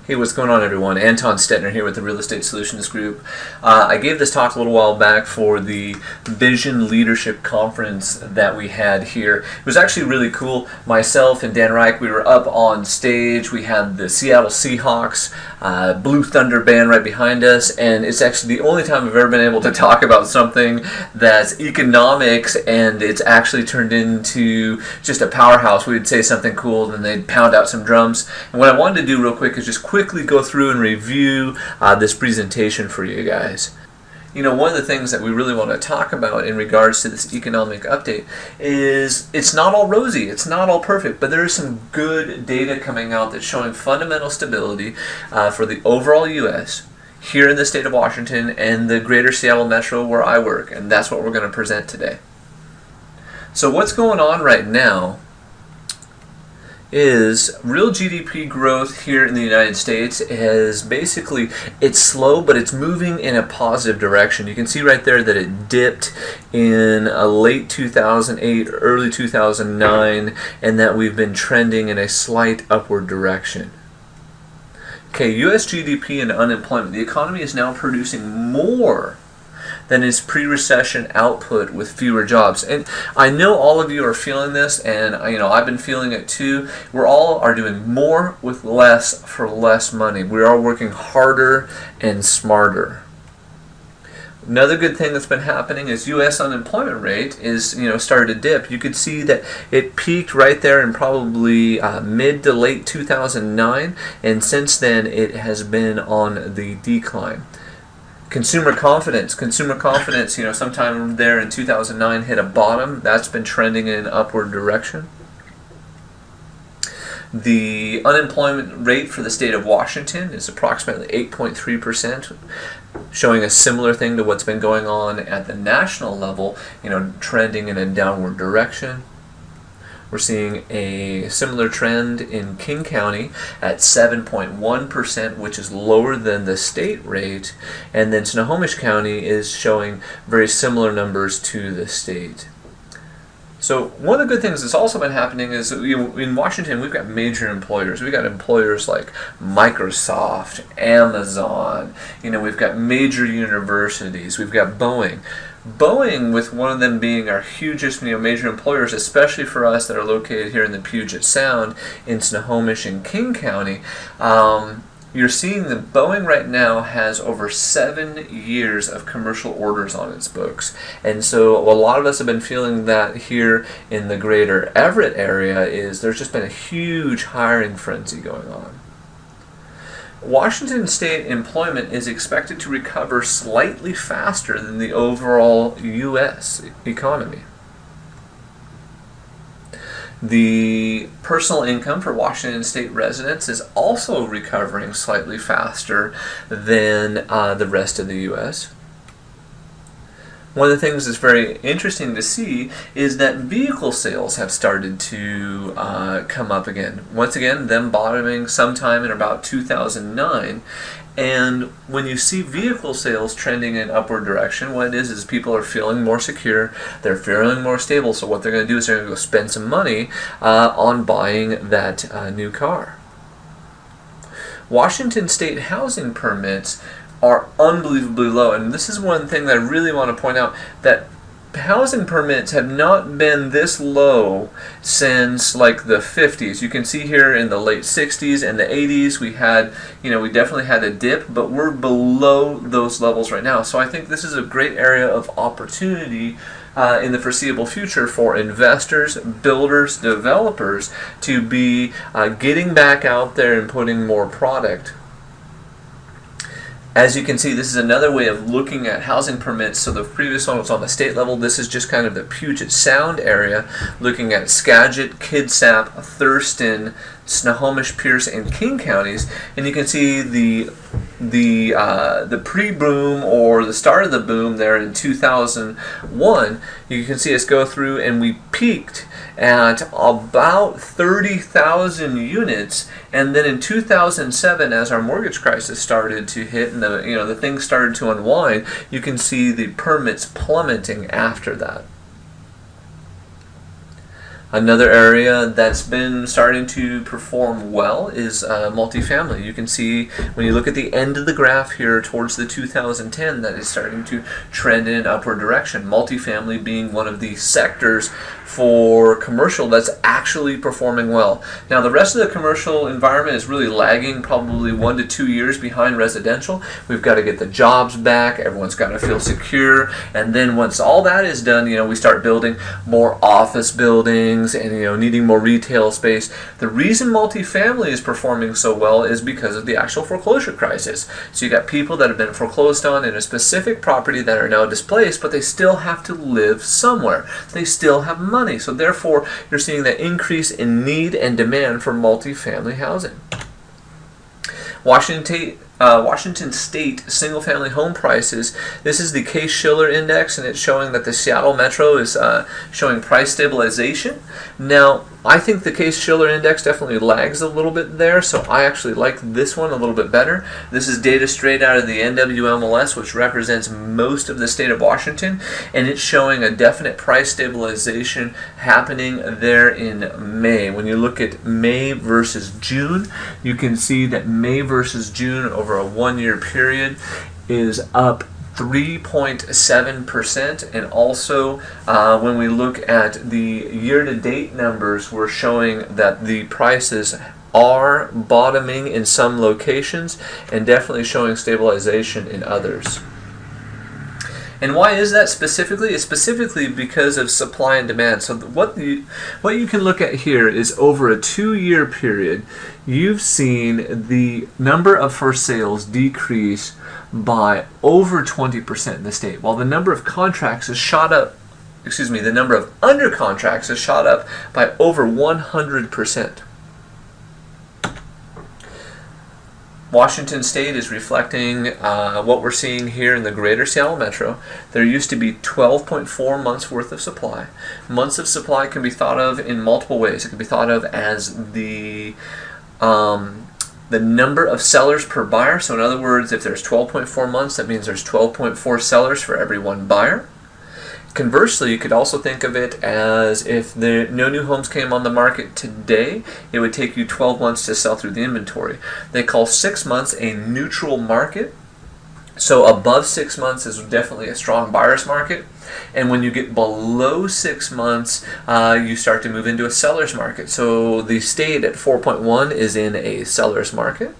Hey, what's going on, everyone? Anton Stetner here with the Real Estate Solutions Group. I gave this talk a little while back for the Vision Leadership Conference that we had here. It was actually really cool. Myself and Dan Reich, we were up on stage. We had the Seattle Seahawks, Blue Thunder band right behind us, and it's actually the only time I've ever been able to talk about something that's economics and it's actually turned into just a powerhouse. We would say something cool, then they'd pound out some drums. And what I wanted to do real quick is just quickly go through and review this presentation for you guys. You know, one of the things that we really want to talk about in regards to this economic update is it's not all rosy, it's not all perfect, but there is some good data coming out that's showing fundamental stability for the overall U.S. here in the state of Washington and the greater Seattle metro where I work, and that's what we're going to present today. So what's going on right now is real GDP growth here in the United States is basically, it's slow, but it's moving in a positive direction. You can see right there that it dipped in late 2008, early 2009, and that we've been trending in a slight upward direction. Okay, U.S. GDP and unemployment. The economy is now producing more than its pre-recession output with fewer jobs. And I know all of you are feeling this, and I've been feeling it too. We're all are doing more with less for less money. We are working harder and smarter. Another good thing that's been happening is U.S. unemployment rate is started to dip. You could see that it peaked right there in probably mid to late 2009, and since then it has been on the decline. Consumer confidence, sometime there in 2009 hit a bottom. That's been trending in an upward direction. The unemployment rate for the state of Washington is approximately 8.3%, showing a similar thing to what's been going on at the national level, trending in a downward direction. We're seeing a similar trend in King County at 7.1%, which is lower than the state rate, and then Snohomish County is showing very similar numbers to the state. So one of the good things that's also been happening is in Washington we've got major employers. We've got employers like Microsoft, Amazon, we've got major universities, we've got Boeing. Boeing, with one of them being our hugest major employers, especially for us that are located here in the Puget Sound, in Snohomish and King County, you're seeing that Boeing right now has over 7 years of commercial orders on its books. And so a lot of us have been feeling that here in the greater Everett area is there's just been a huge hiring frenzy going on. Washington state employment is expected to recover slightly faster than the overall U.S. economy. The personal income for Washington state residents is also recovering slightly faster than the rest of the U.S. One of the things that's very interesting to see is that vehicle sales have started to come up again. Once again, them bottoming sometime in about 2009. And when you see vehicle sales trending in upward direction, what it is people are feeling more secure, they're feeling more stable, so what they're going to do is they're going to go spend some money on buying that new car. Washington state housing permits are unbelievably low, and this is one thing that I really want to point out, that housing permits have not been this low since like the 50s. You can see here in the late 60s and the 80s we had, we definitely had a dip, but we're below those levels right now. So I think this is a great area of opportunity in the foreseeable future for investors, builders, developers to be getting back out there and putting more product. As you can see, this is another way of looking at housing permits. So the previous one was on the state level. This is just kind of the Puget Sound area, looking at Skagit, Kitsap, Thurston, Snohomish, Pierce, and King counties, and you can see the pre-boom or the start of the boom there in 2001. You can see us go through, and we peaked at about 30,000 units, and then in 2007, as our mortgage crisis started to hit and the things started to unwind, you can see the permits plummeting after that. Another area that's been starting to perform well is multifamily. You can see when you look at the end of the graph here towards the 2010 that is starting to trend in an upward direction. Multifamily being one of the sectors for commercial that's actually performing well. Now the rest of the commercial environment is really lagging, probably 1 to 2 years behind residential. We've got to get the jobs back, everyone's got to feel secure, and then once all that is done, we start building more office buildings and needing more retail space. The reason multifamily is performing so well is because of the actual foreclosure crisis. So you got people that have been foreclosed on in a specific property that are now displaced, but they still have to live somewhere. They still have money. So therefore, you're seeing that increase in need and demand for multifamily housing. Washington State single-family home prices. This is the Case-Shiller Index, and it's showing that the Seattle Metro is showing price stabilization. Now, I think the Case-Shiller Index definitely lags a little bit there, so I actually like this one a little bit better. This is data straight out of the NWMLS, which represents most of the state of Washington, and it's showing a definite price stabilization happening there in May. When you look at May versus June, you can see that May versus June over a 1-year period is up 3.7%, and also when we look at the year-to-date numbers, we're showing that the prices are bottoming in some locations and definitely showing stabilization in others. And why is that specifically? It's specifically because of supply and demand. So what you can look at here is over a 2-year period, you've seen the number of for sales decrease by over 20% in the state, while the number of contracts has shot up, the number of under contracts has shot up by over 100%. Washington State is reflecting what we're seeing here in the greater Seattle Metro. There used to be 12.4 months worth of supply. Months of supply can be thought of in multiple ways. It can be thought of as the number of sellers per buyer. So in other words, if there's 12.4 months, that means there's 12.4 sellers for every one buyer. Conversely, you could also think of it as if no new homes came on the market today, it would take you 12 months to sell through the inventory. They call 6 months a neutral market. So above 6 months is definitely a strong buyer's market. And when you get below 6 months, you start to move into a seller's market. So the state at 4.1 is in a seller's market.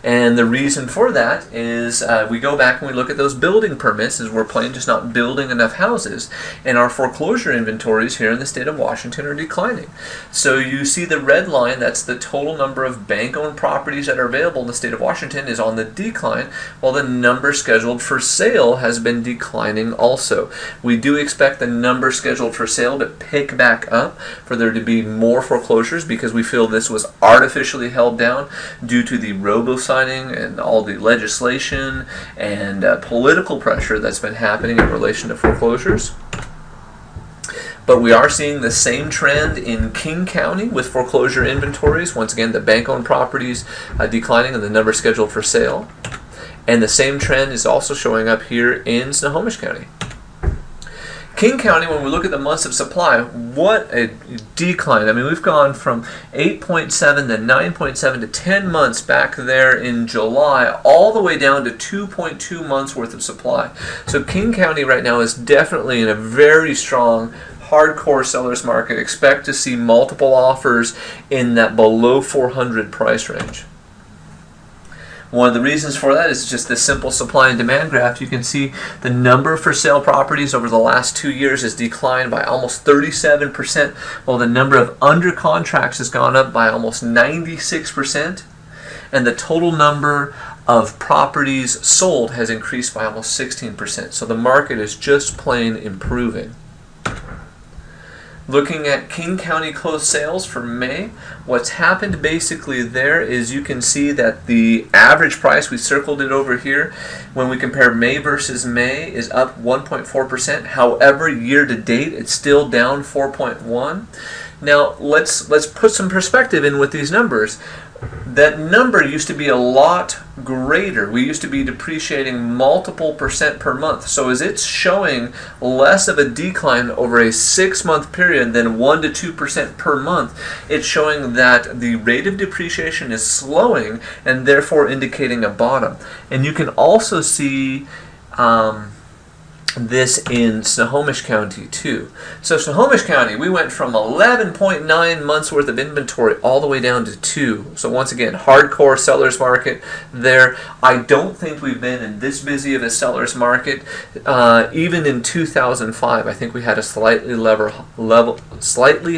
And the reason for that is we go back and we look at those building permits as we're plain just not building enough houses, and our foreclosure inventories here in the state of Washington are declining. So you see the red line, that's the total number of bank-owned properties that are available in the state of Washington is on the decline, while the number scheduled for sale has been declining also. We do expect the number scheduled for sale to pick back up, for there to be more foreclosures, because we feel this was artificially held down due to the robo-signing and all the legislation and political pressure that's been happening in relation to foreclosures. But we are seeing the same trend in King County with foreclosure inventories. Once again, the bank-owned properties declining and the number scheduled for sale. And the same trend is also showing up here in Snohomish County. King County, when we look at the months of supply, what a decline. I mean, we've gone from 8.7 to 9.7 to 10 months back there in July, all the way down to 2.2 months worth of supply. So King County right now is definitely in a very strong hardcore seller's market. Expect to see multiple offers in that below 400 price range. One of the reasons for that is just the simple supply and demand graph. You can see the number for sale properties over the last 2 years has declined by almost 37%, while the number of under contracts has gone up by almost 96%, and the total number of properties sold has increased by almost 16%. So the market is just plain improving. Looking at King County closed sales for May, what's happened basically there is you can see that the average price, we circled it over here, when we compare May versus May is up 1.4%. However, year to date it's still down 4.1%. Now let's put some perspective in with these numbers. That number used to be a lot greater. We used to be depreciating multiple percent per month. So as it's showing less of a decline over a 6-month period than 1 to 2% per month, it's showing that the rate of depreciation is slowing and therefore indicating a bottom. And you can also see this in Snohomish County too. So Snohomish County, we went from 11.9 months worth of inventory all the way down to 2. So once again, hardcore seller's market there. I don't think we've been in this busy of a seller's market. Even in 2005, I think we had a slightly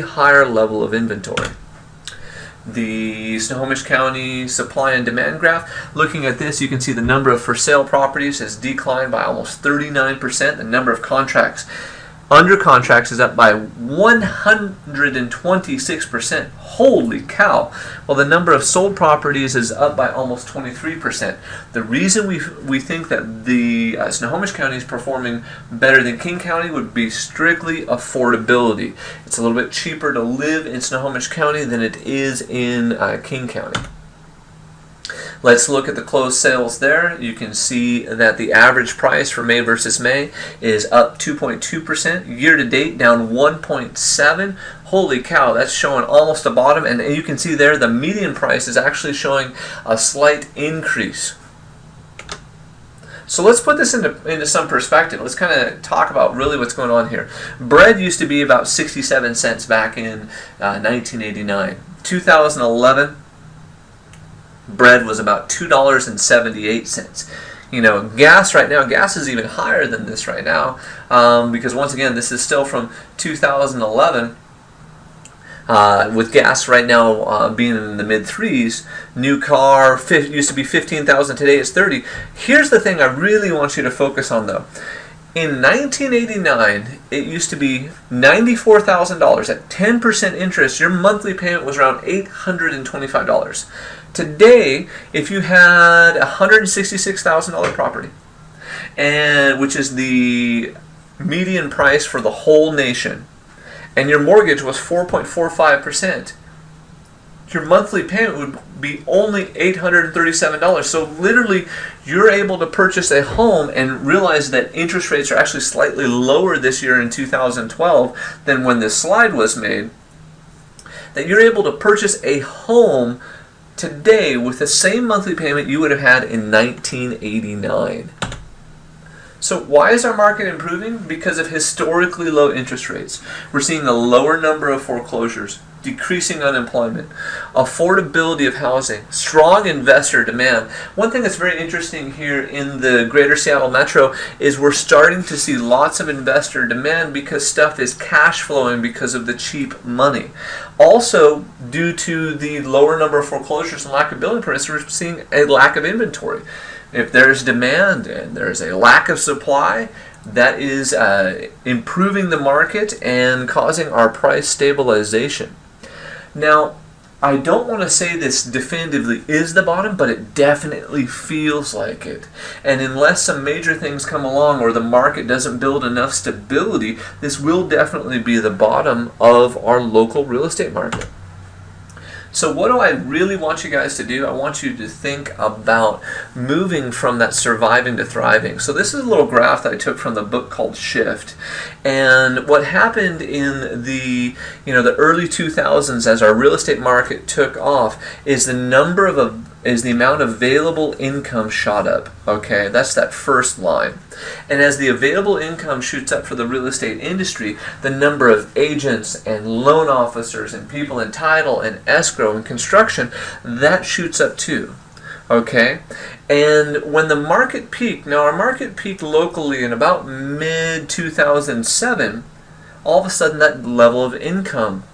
higher level of inventory. The Snohomish County supply and demand graph. Looking at this, you can see the number of for sale properties has declined by almost 39%. The number of contracts under contracts is up by 126%. Holy cow! Well, the number of sold properties is up by almost 23%. The reason we think that the Snohomish County is performing better than King County would be strictly affordability. It's a little bit cheaper to live in Snohomish County than it is in King County. Let's look at the closed sales there. You can see that the average price for May versus May is up 2.2%. Year to date down 1.7%. Holy cow, that's showing almost a bottom. And you can see there the median price is actually showing a slight increase. So let's put this into some perspective. Let's kind of talk about really what's going on here. Bread used to be about 67 cents back in 1989. 2011, bread was about $2.78. You know, gas right now, gas is even higher than this right now, because once again, this is still from 2011. With gas right now being in the mid-3s, new car used to be $15,000, today it's $30,000. Here's the thing I really want you to focus on though. In 1989, it used to be $94,000 at 10% interest. Your monthly payment was around $825. Today, if you had a $166,000 property, and which is the median price for the whole nation, and your mortgage was 4.45%, your monthly payment would be only $837. So literally, you're able to purchase a home and realize that interest rates are actually slightly lower this year in 2012 than when this slide was made, that you're able to purchase a home today with the same monthly payment you would have had in 1989. So why is our market improving? Because of historically low interest rates. We're seeing a lower number of foreclosures, decreasing unemployment, affordability of housing, strong investor demand. One thing that's very interesting here in the greater Seattle metro is we're starting to see lots of investor demand because stuff is cash flowing because of the cheap money. Also, due to the lower number of foreclosures and lack of building permits, we're seeing a lack of inventory. If there's demand and there's a lack of supply, that is improving the market and causing our price stabilization. Now, I don't want to say this definitively is the bottom, but it definitely feels like it. And unless some major things come along or the market doesn't build enough stability, this will definitely be the bottom of our local real estate market. So what do I really want you guys to do? I want you to think about moving from that surviving to thriving. So this is a little graph that I took from the book called Shift. And what happened in the early 2000s as our real estate market took off is the amount of available income shot up. Okay, that's that first line. And as the available income shoots up for the real estate industry, the number of agents and loan officers and people in title and escrow and construction, that shoots up too. Okay, and when the market peaked, now our market peaked locally in about mid-2007, all of a sudden that level of income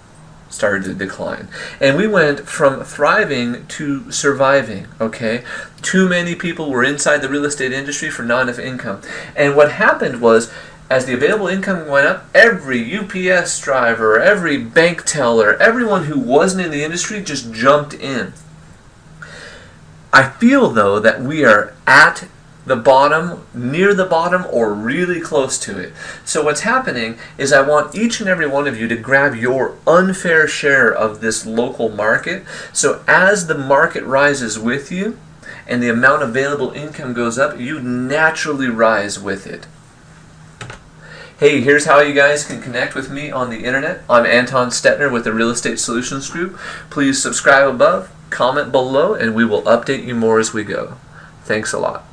started to decline. And we went from thriving to surviving, okay? Too many people were inside the real estate industry for not enough income. And what happened was, as the available income went up, every UPS driver, every bank teller, everyone who wasn't in the industry just jumped in. I feel, though, that we are at the bottom, near the bottom, or really close to it. So what's happening is I want each and every one of you to grab your unfair share of this local market. So as the market rises with you and the amount of available income goes up, you naturally rise with it. Hey, here's how you guys can connect with me on the internet. I'm Anton Stetner with the Real Estate Solutions Group. Please subscribe above, comment below, and we will update you more as we go. Thanks a lot.